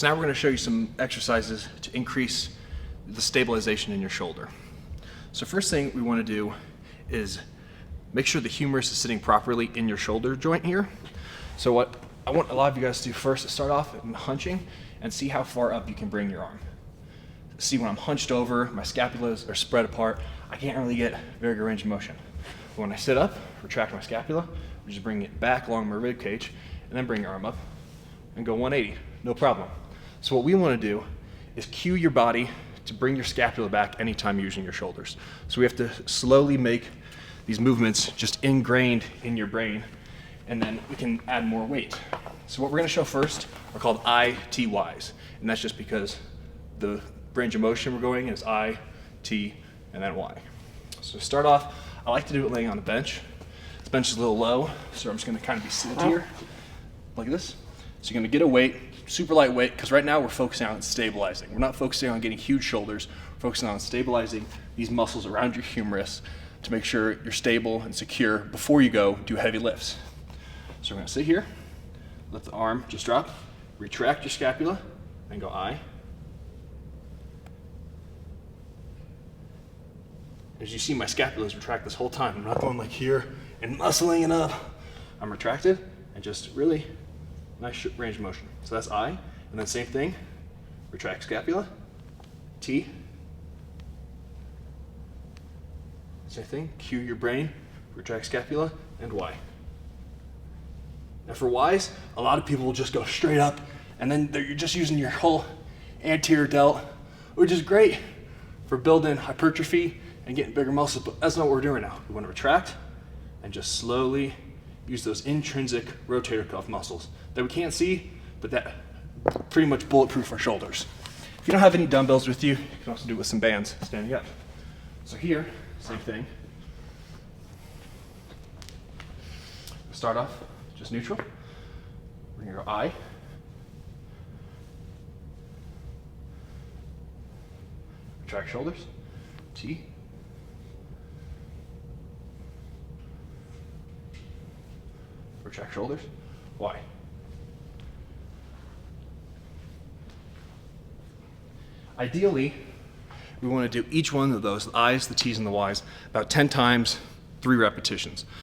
So now we're going to show you some exercises to increase the stabilization in your shoulder. So first thing we want to do is make sure the humerus is sitting properly in your shoulder joint here. So what I want a lot of you guys to do first is start off hunching and see how far up you can bring your arm. See, when I'm hunched over, my scapulas are spread apart, I can't really get very good range of motion. But when I sit up, retract my scapula, just bring it back along my rib cage, and then bring your arm up and go 180, no problem. So what we want to do is cue your body to bring your scapula back anytime you're using your shoulders. So we have to slowly make these movements just ingrained in your brain, and then we can add more weight. So what we're going to show first are called ITYs, and that's just because the range of motion we're going is I, T, and then Y. So to start off, I like to do it laying on a bench. This bench is a little low, so I'm just going to kind of be seated here like this. So you're going to get a weight, super light weight, because right now we're focusing on stabilizing. We're not focusing on getting huge shoulders, we're focusing on stabilizing these muscles around your humerus to make sure you're stable and secure before you go do heavy lifts. So we're going to sit here, let the arm just drop, retract your scapula, and go I. As you see, my scapula is retracted this whole time. I'm not going like here and muscling it up. I'm retracted and just really nice range of motion. So that's I, and then same thing, retract scapula, T. Same thing, cue your brain, retract scapula, and Y. Now for Ys, a lot of people will just go straight up, and then you're just using your whole anterior delt, which is great for building hypertrophy and getting bigger muscles, but that's not what we're doing now. We want to retract and just slowly use those intrinsic rotator cuff muscles that we can't see, but that pretty much bulletproof our shoulders. If you don't have any dumbbells with you, you can also do it with some bands standing up. So here, same thing. Start off just neutral. We're gonna go I. Retract shoulders. T. Retract shoulders. Y. Ideally, we want to do each one of those, the I's, the T's, and the Y's, about 10 times, 3 repetitions.